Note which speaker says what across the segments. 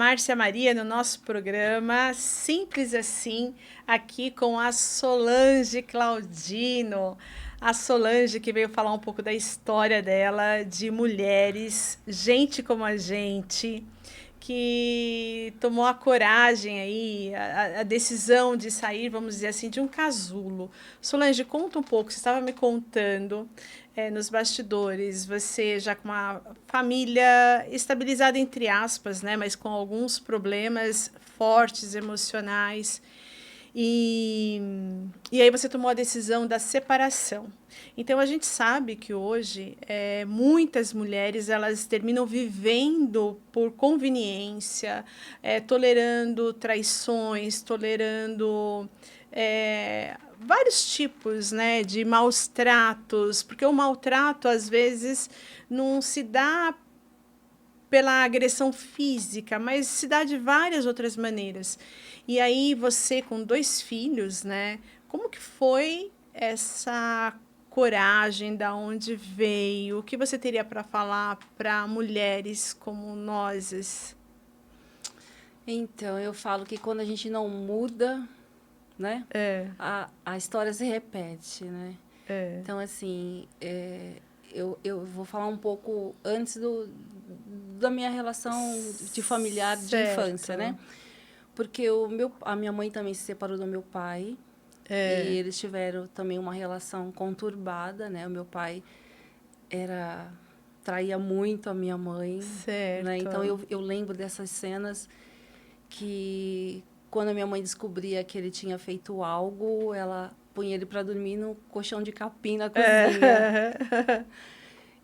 Speaker 1: Márcia Maria no nosso programa Simples Assim, aqui com a Solange Claudino. A Solange que veio falar um pouco da história dela, de mulheres, gente como a gente, que tomou a coragem aí, a decisão de sair, vamos dizer assim, de um casulo. Solange, conta um pouco, você estava me contando nos bastidores, você já com uma família estabilizada, entre aspas, né, mas com alguns problemas fortes, emocionais, e aí você tomou a decisão da separação. Então, a gente sabe que hoje muitas mulheres elas terminam vivendo por conveniência, tolerando traições, tolerando vários tipos, né, de maus tratos, porque o maltrato, às vezes, não se dá pela agressão física, mas se dá de várias outras maneiras. E aí você com 2 filhos, né? Como que foi essa coragem, da onde veio? O que você teria para falar para mulheres como nós?
Speaker 2: Então, eu falo que quando a gente não muda, né, a história se repete, né? Então, assim, eu vou falar um pouco antes da minha relação de familiar de infância, né? Porque a minha mãe também se separou do meu pai. E eles tiveram também uma relação conturbada, né? O meu pai traía muito a minha mãe, né? Então, eu lembro dessas cenas que quando a minha mãe descobria que ele tinha feito algo, ela punha ele para dormir no colchão de capim na cozinha.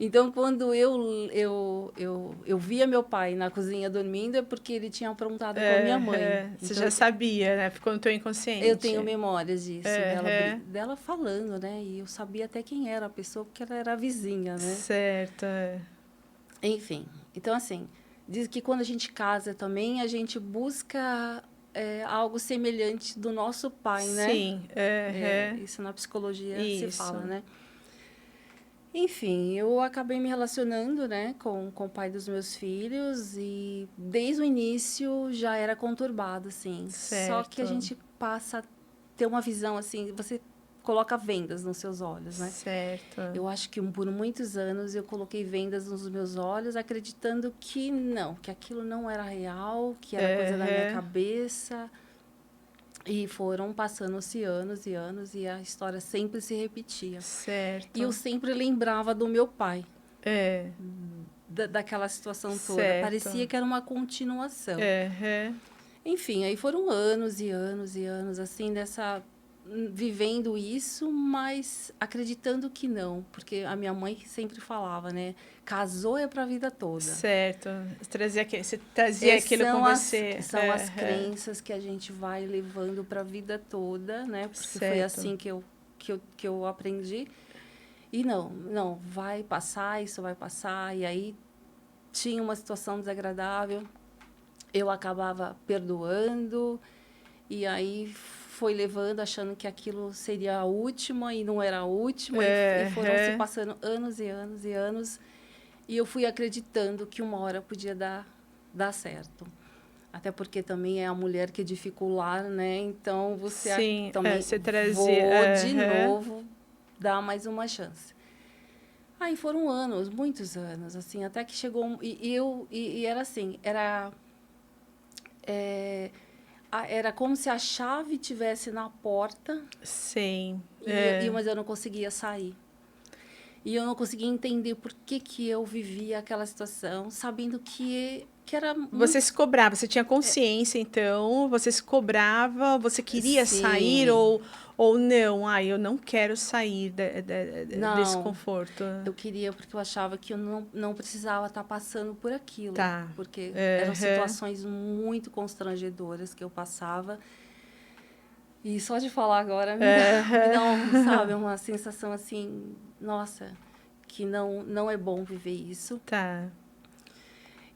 Speaker 2: Então, quando eu via meu pai na cozinha dormindo, é porque ele tinha aprontado com a minha mãe.
Speaker 1: Você
Speaker 2: Então,
Speaker 1: já sabia, né? Ficou no teu inconsciente.
Speaker 2: eu tenho memórias disso, dela falando, né? E eu sabia até quem era a pessoa, porque ela era a vizinha, né?
Speaker 1: Certo.
Speaker 2: Enfim, então assim, diz que quando a gente casa também, a gente busca algo semelhante do nosso pai, né?
Speaker 1: Sim.
Speaker 2: Isso na psicologia se
Speaker 1: Isso.
Speaker 2: fala, né? Enfim, eu acabei me relacionando, né, com o pai dos meus filhos e desde o início já era conturbado, assim. Só que a gente passa a ter uma visão, assim, você coloca vendas nos seus olhos, né?
Speaker 1: Certo.
Speaker 2: Eu acho que por muitos anos eu coloquei vendas nos meus olhos, acreditando que não, que aquilo não era real, que era coisa da minha cabeça. E foram passando-se anos e anos e a história sempre se repetia.
Speaker 1: Certo.
Speaker 2: E eu sempre lembrava do meu pai. Daquela situação toda.
Speaker 1: Certo.
Speaker 2: Parecia que era uma continuação. Enfim, aí foram anos e anos e anos, assim, vivendo isso, mas acreditando que não. Porque a minha mãe sempre falava, né? Casou é para a vida toda.
Speaker 1: Certo. Você trazia aquilo com você.
Speaker 2: São as crenças que a gente vai levando para a vida toda, né? Porque foi assim que eu aprendi. E não, vai passar, isso vai passar. E aí tinha uma situação desagradável, eu acabava perdoando, e aí foi levando, achando que aquilo seria a última, e não era a última, e foram se passando anos e anos e anos, e eu fui acreditando que uma hora podia dar certo. Até porque também é a mulher que edifica o lar, né? Então, você também
Speaker 1: você trazia,
Speaker 2: de novo dar mais uma chance. Aí foram anos, muitos anos, assim, até que chegou... E era assim, era como se a chave estivesse na porta.
Speaker 1: Sim.
Speaker 2: Mas eu não conseguia sair. E eu não conseguia entender por que eu vivia aquela situação, sabendo que era muito...
Speaker 1: Você se cobrava, você tinha consciência, então, você se cobrava, você queria sair ou não? Eu não quero sair desse conforto.
Speaker 2: Eu queria porque eu achava que eu não precisava estar passando por aquilo.
Speaker 1: Tá.
Speaker 2: Porque eram situações muito constrangedoras que eu passava. E só de falar agora me dá sabe, uma sensação assim, nossa, que não é bom viver isso.
Speaker 1: Tá.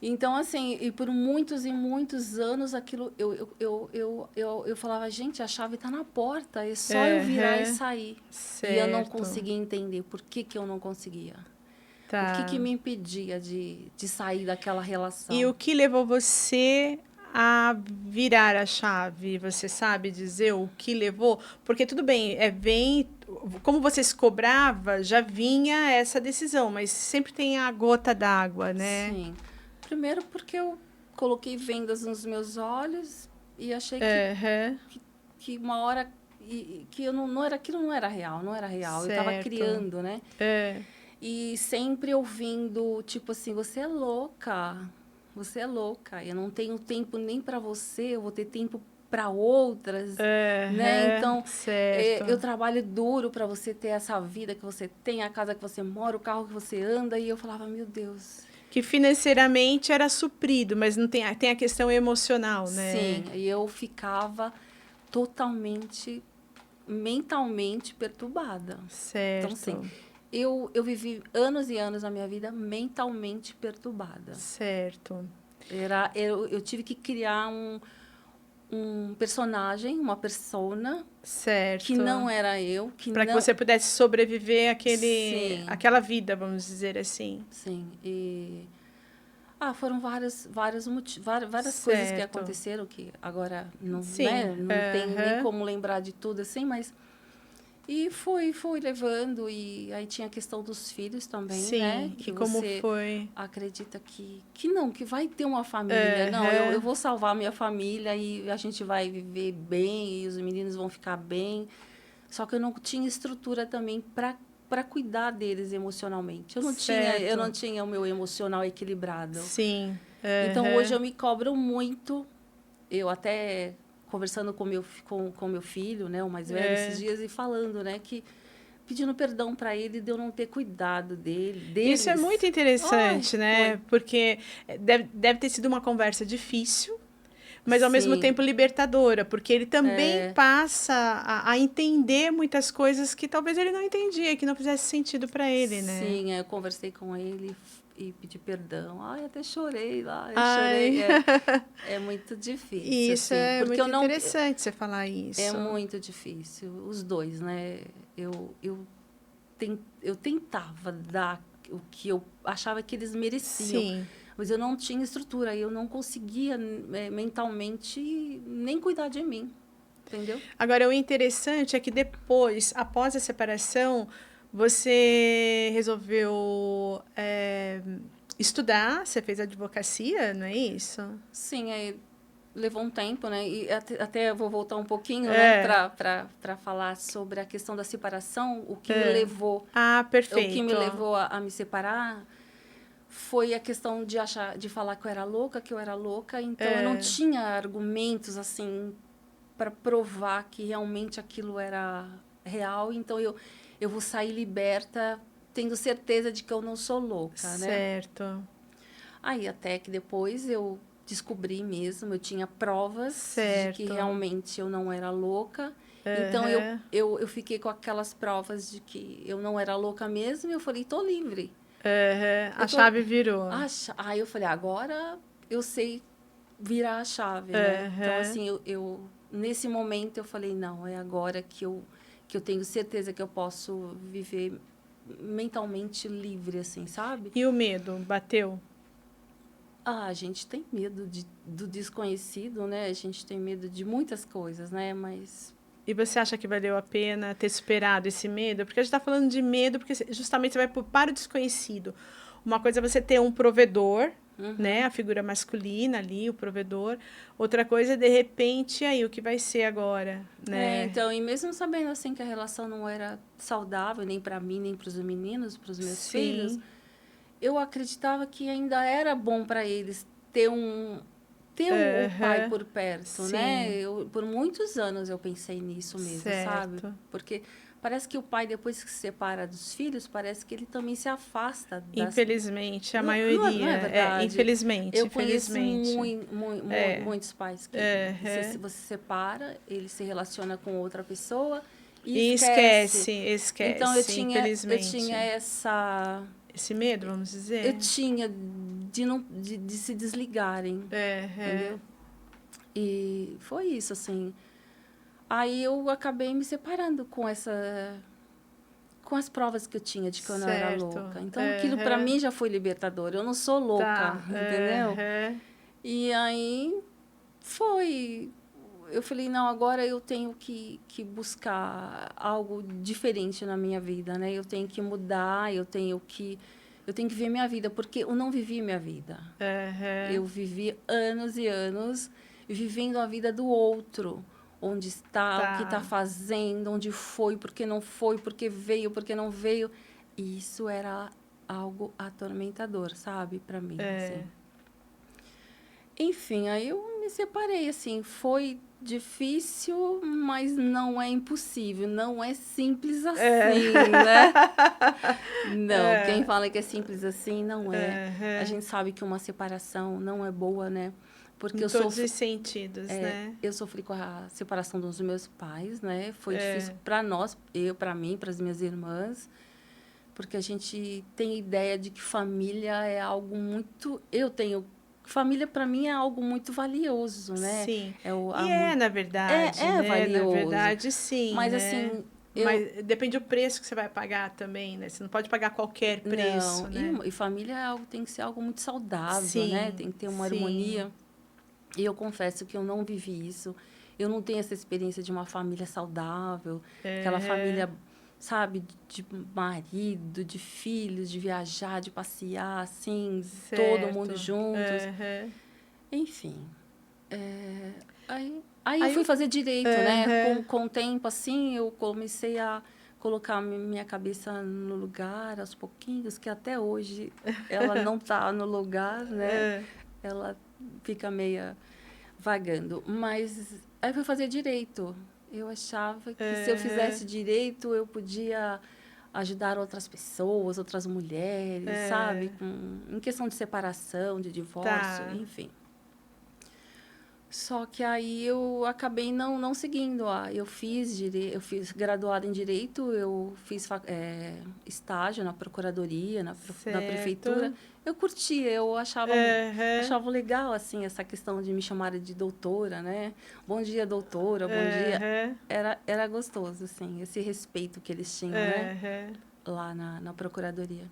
Speaker 2: Então, assim, e por muitos e muitos anos, aquilo, eu falava, gente, a chave está na porta, é só eu virar e sair.
Speaker 1: Certo.
Speaker 2: E eu não conseguia entender por que eu não conseguia.
Speaker 1: Tá.
Speaker 2: O que me impedia de sair daquela relação.
Speaker 1: E o que levou você a virar a chave? Você sabe dizer o que levou? Porque tudo bem, vem, como você se cobrava, já vinha essa decisão, mas sempre tem a gota d'água, né?
Speaker 2: Sim. Primeiro porque eu coloquei vendas nos meus olhos e achei que uma hora que eu não era, aquilo não era real, não era real. Eu estava
Speaker 1: Certo.
Speaker 2: criando, né? E sempre ouvindo, tipo assim, você é louca. Você é louca. Eu não tenho tempo nem para você, eu vou ter tempo para outras, né? Então, eu trabalho duro para você ter essa vida que você tem, a casa que você mora, o carro que você anda. E eu falava, meu Deus.
Speaker 1: Que financeiramente era suprido, mas não tem a questão emocional, né?
Speaker 2: Sim, e eu ficava totalmente, mentalmente perturbada.
Speaker 1: Certo.
Speaker 2: Então, assim, eu vivi anos e anos na minha vida mentalmente perturbada.
Speaker 1: Certo.
Speaker 2: Eu tive que criar um personagem, uma persona,
Speaker 1: certo,
Speaker 2: que não era eu.
Speaker 1: Para que você pudesse sobreviver àquela vida, vamos dizer assim.
Speaker 2: Sim. E foram várias coisas que aconteceram, que agora não, né, não tenho nem como lembrar de tudo assim, mas... E fui levando, e aí tinha a questão dos filhos também,
Speaker 1: Sim,
Speaker 2: né? Que
Speaker 1: como
Speaker 2: você
Speaker 1: foi?
Speaker 2: acredita que não, que vai ter uma família. Não, eu vou salvar a minha família e a gente vai viver bem e os meninos vão ficar bem. Só que eu não tinha estrutura também para cuidar deles emocionalmente. Eu não tinha o meu emocional equilibrado.
Speaker 1: Sim.
Speaker 2: Então, hoje eu me cobro muito. Eu até conversando com meu filho, né, o mais velho, esses dias, e falando, né, que pedindo perdão para ele de eu não ter cuidado deles.
Speaker 1: Isso é muito interessante, né? Porque deve ter sido uma conversa difícil, mas ao mesmo tempo libertadora, porque ele também passa a entender muitas coisas que talvez ele não entendia, que não fizesse sentido para ele, né?
Speaker 2: Sim, eu conversei com ele e pedi perdão. Até chorei lá, chorei. É muito difícil.
Speaker 1: Isso
Speaker 2: assim,
Speaker 1: é
Speaker 2: porque
Speaker 1: muito interessante você falar isso.
Speaker 2: É muito difícil, os dois, né? Eu tentava dar o que eu achava que eles mereciam.
Speaker 1: Sim.
Speaker 2: Mas eu não tinha estrutura, eu não conseguia mentalmente nem cuidar de mim, entendeu?
Speaker 1: Agora, o interessante é que depois, após a separação, você resolveu estudar, você fez advocacia, não é isso?
Speaker 2: Sim, aí levou um tempo, né? E até eu vou voltar um pouquinho, né? Para falar sobre a questão da separação, o que me levou...
Speaker 1: perfeito.
Speaker 2: O que me levou a me separar foi a questão de falar que eu era louca, então eu não tinha argumentos assim para provar que realmente aquilo era real, então eu vou sair liberta tendo certeza de que eu não sou louca, né?
Speaker 1: Certo.
Speaker 2: Aí até que depois eu descobri mesmo, eu tinha provas de que realmente eu não era louca. Então eu fiquei com aquelas provas de que eu não era louca mesmo, e eu falei, tô livre.
Speaker 1: A chave virou.
Speaker 2: Aí eu falei, agora eu sei virar a chave, né? Então, assim, nesse momento eu falei, não, é agora que eu tenho certeza que eu posso viver mentalmente livre, assim, sabe?
Speaker 1: E o medo bateu?
Speaker 2: A gente tem medo do desconhecido, né? A gente tem medo de muitas coisas, né? Mas...
Speaker 1: E você acha que valeu a pena ter superado esse medo? Porque a gente está falando de medo, porque justamente você vai para o desconhecido. Uma coisa é você ter um provedor, né? A figura masculina ali, o provedor. Outra coisa é, de repente, aí, o que vai ser agora, né?
Speaker 2: Então, e mesmo sabendo, assim, que a relação não era saudável, nem para mim, nem para os meninos, para os meus filhos, eu acreditava que ainda era bom para eles ter o pai por perto, né? Por muitos anos eu pensei nisso mesmo, sabe? Porque parece que o pai, depois que se separa dos filhos, parece que ele também se afasta.
Speaker 1: Infelizmente, a maioria.
Speaker 2: Não é verdade?
Speaker 1: Infelizmente.
Speaker 2: Eu conheço muitos pais que você se separa, ele se relaciona com outra pessoa e esquece. Então, eu tinha
Speaker 1: esse medo, vamos dizer?
Speaker 2: Eu tinha de se desligarem, entendeu? E foi isso, assim. Aí eu acabei me separando com as provas que eu tinha de que eu não era louca. Então, aquilo para mim já foi libertador. Eu não sou louca, entendeu? E aí Foi. Eu falei, não, agora eu tenho que buscar algo diferente na minha vida, né? Eu tenho que mudar, eu tenho que ver minha vida, porque eu não vivi minha vida. Eu vivi anos e anos vivendo a vida do outro. Onde está, o que está fazendo, onde foi, porque não foi, porque veio, porque não veio. E isso era algo atormentador, sabe, para mim. Assim. Enfim, aí eu me separei, assim, foi difícil, mas não é impossível, não é simples assim, né? Não, quem fala que é simples assim, não é. A gente sabe que uma separação não é boa, né?
Speaker 1: Porque em todos os sentidos, né?
Speaker 2: Eu sofri com a separação dos meus pais, né? Foi difícil para nós, para mim, para as minhas irmãs, porque a gente tem ideia de que família é algo muito... Família, para mim, é algo muito valioso, né?
Speaker 1: Sim. Na verdade, né?
Speaker 2: valioso.
Speaker 1: Na verdade, sim.
Speaker 2: Mas,
Speaker 1: né?
Speaker 2: assim...
Speaker 1: Mas depende do preço que você vai pagar também, né? Você não pode pagar qualquer preço,
Speaker 2: não,
Speaker 1: né?
Speaker 2: E família tem que ser algo muito saudável,
Speaker 1: sim,
Speaker 2: né? Tem que ter uma harmonia. E eu confesso que eu não vivi isso. Eu não tenho essa experiência de uma família saudável, aquela família... sabe, de marido, de filhos, de viajar, de passear, assim, todo mundo juntos. Enfim. Aí eu fui fazer direito, né? Com o tempo, assim, eu comecei a colocar minha cabeça no lugar, aos pouquinhos, que até hoje ela não está no lugar, né? Ela fica meia vagando. Mas aí eu fui fazer direito. Eu achava que se eu fizesse direito, eu podia ajudar outras pessoas, outras mulheres, sabe? Em questão de separação, de divórcio, enfim. Só que aí eu acabei não seguindo. Eu fiz graduada em Direito, eu fiz estágio na Procuradoria, na Prefeitura. Eu curtia, eu achava legal, assim, essa questão de me chamarem de doutora, né? Bom dia, doutora, bom dia. Era gostoso, assim, esse respeito que eles tinham, né? Lá na Procuradoria.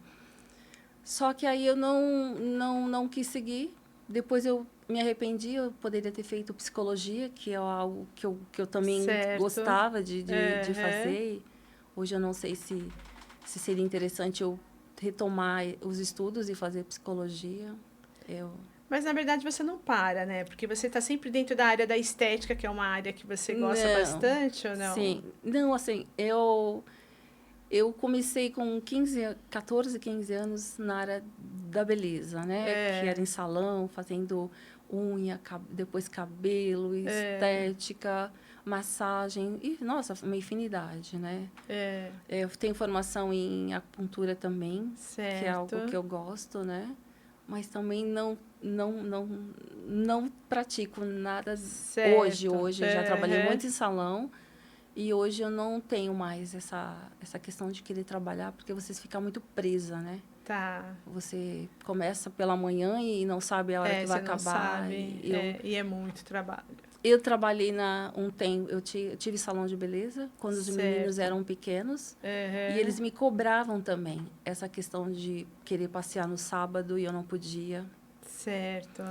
Speaker 2: Só que aí eu não quis seguir. Depois eu me arrependi, eu poderia ter feito psicologia, que é algo que eu também gostava de fazer. Hoje eu não sei se seria interessante eu retomar os estudos e fazer psicologia.
Speaker 1: Mas, na verdade, você não para, né? Porque você está sempre dentro da área da estética, que é uma área que você gosta bastante, ou não?
Speaker 2: Sim. Não, assim, eu comecei com 14, 15 anos na área da beleza, né? Que era em salão, fazendo unha, depois cabelo, estética, massagem. E, nossa, uma infinidade, né? Eu tenho formação em acupuntura também, que é algo que eu gosto, né? Mas também não pratico nada hoje. Hoje eu já trabalhei muito em salão. E hoje eu não tenho mais essa questão de querer trabalhar, porque você fica muito presa, né? Você começa pela manhã e não sabe a hora que vai acabar.
Speaker 1: Sabe. E é muito trabalho.
Speaker 2: Eu trabalhei um tempo, eu tive salão de beleza quando os meninos eram pequenos. E eles me cobravam também essa questão de querer passear no sábado e eu não podia.
Speaker 1: Certo.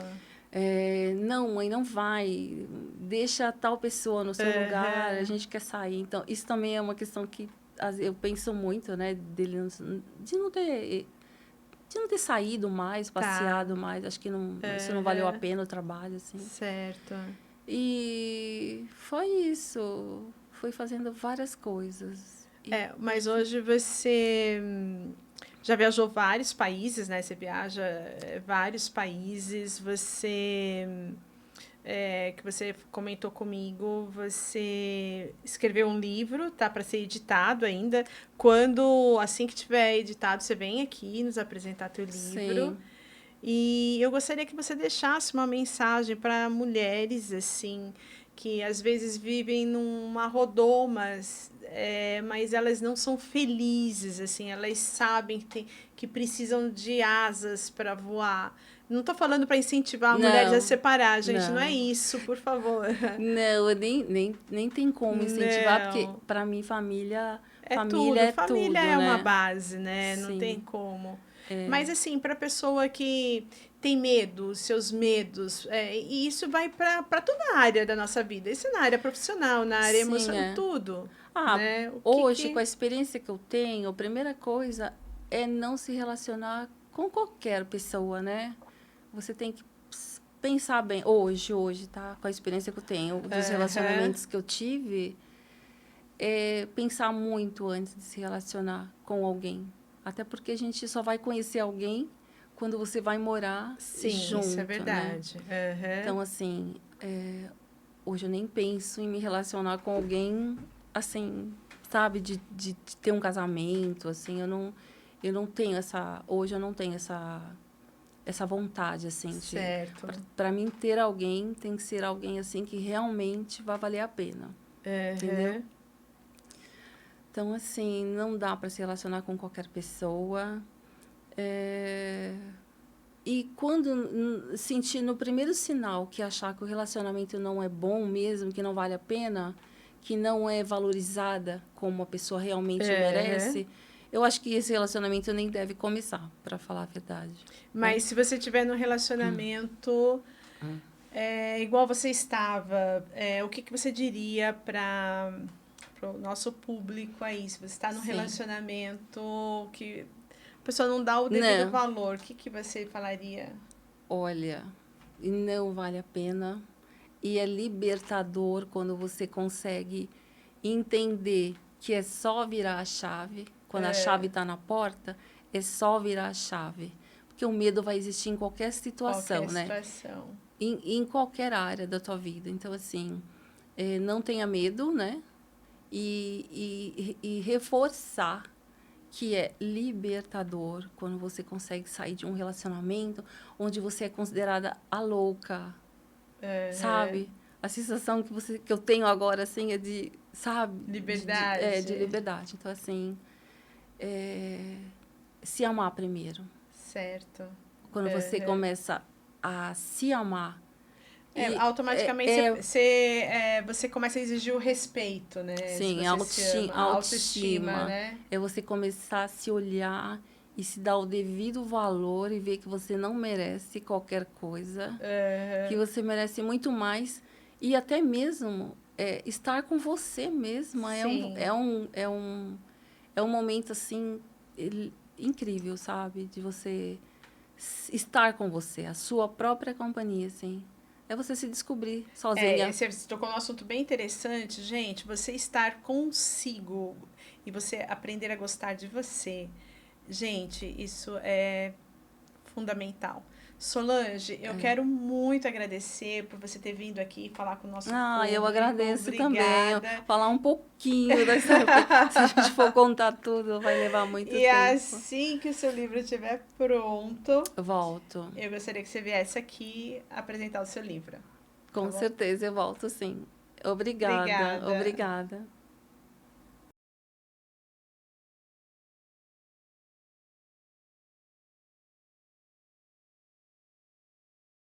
Speaker 2: Não, mãe, não vai. Deixa tal pessoa no seu lugar, a gente quer sair. Então, isso também é uma questão que eu penso muito, né? De não ter saído mais, passeado mais. Acho que isso não valeu a pena o trabalho, assim.
Speaker 1: Certo.
Speaker 2: E foi isso. Fui fazendo várias coisas.
Speaker 1: Mas hoje você... já viajou vários países, né? Você viaja vários países. Você, que você comentou comigo, você escreveu um livro, tá para ser editado ainda. Assim que tiver editado, você vem aqui nos apresentar teu livro.
Speaker 2: Sim.
Speaker 1: E eu gostaria que você deixasse uma mensagem para mulheres, assim, que às vezes vivem numa rodoma, mas elas não são felizes, assim, elas sabem que precisam de asas para voar. Não estou falando para incentivar mulheres a separar, gente, não é isso, por favor.
Speaker 2: Não, nem tem como incentivar, porque para mim família é tudo,
Speaker 1: família é
Speaker 2: né?
Speaker 1: uma base, né?
Speaker 2: Sim.
Speaker 1: Não tem como. Mas, assim, para a pessoa que tem medo, seus medos, e isso vai para toda a área da nossa vida. Isso é na área profissional, na área emocional, tudo. Né?
Speaker 2: Hoje, com a experiência que eu tenho, a primeira coisa é não se relacionar com qualquer pessoa, né? Você tem que pensar bem. Hoje, tá? Com a experiência que eu tenho, dos relacionamentos que eu tive, pensar muito antes de se relacionar com alguém. Até porque a gente só vai conhecer alguém quando você vai morar junto,
Speaker 1: isso é verdade.
Speaker 2: Né? Então, assim, hoje eu nem penso em me relacionar com alguém, assim, sabe? De ter um casamento, assim. Eu não tenho essa... Hoje eu não tenho essa vontade, assim.
Speaker 1: Certo.
Speaker 2: Para mim, ter alguém tem que ser alguém, assim, que realmente vai valer a pena. Entendeu? Então, assim, não dá para se relacionar com qualquer pessoa. E quando sentir no primeiro sinal que achar que o relacionamento não é bom mesmo, que não vale a pena, que não é valorizada como a pessoa realmente merece, eu acho que esse relacionamento nem deve começar, para falar a verdade.
Speaker 1: Mas se você estiver num relacionamento igual você estava, o que você diria para o nosso público aí? Se você está num relacionamento que a pessoa não dá o devido valor, o que você falaria?
Speaker 2: Olha, não vale a pena. E é libertador quando você consegue entender que é só virar a chave. Quando a chave está na porta, é só virar a chave. Porque o medo vai existir em qualquer situação, né? Em qualquer área da tua vida. Então, assim, não tenha medo, né? E reforçar que é libertador quando você consegue sair de um relacionamento onde você é considerada a louca, sabe? A sensação que eu tenho agora, assim, é de, sabe?
Speaker 1: Liberdade.
Speaker 2: De liberdade. Então, assim, se amar primeiro.
Speaker 1: Certo.
Speaker 2: Quando você começa a se amar,
Speaker 1: automaticamente você começa a exigir o respeito, né?
Speaker 2: Sim, autoestima.
Speaker 1: Né?
Speaker 2: É você começar a se olhar e se dar o devido valor e ver que você não merece qualquer coisa, que você merece muito mais e até mesmo estar com você mesma é um momento assim incrível, sabe? De você estar com você, a sua própria companhia, assim. É você se descobrir sozinha.
Speaker 1: Você tocou num assunto bem interessante, gente. Você estar consigo e você aprender a gostar de você. Gente, isso é fundamental. Solange, eu quero muito agradecer por você ter vindo aqui falar com o nosso público.
Speaker 2: Eu agradeço
Speaker 1: Obrigada.
Speaker 2: também. Falar um pouquinho da história, porque se a gente for contar tudo, vai levar muito tempo.
Speaker 1: E assim que o seu livro estiver pronto,
Speaker 2: eu volto.
Speaker 1: Eu gostaria que você viesse aqui apresentar o seu livro.
Speaker 2: Com certeza, eu volto sim. Obrigada.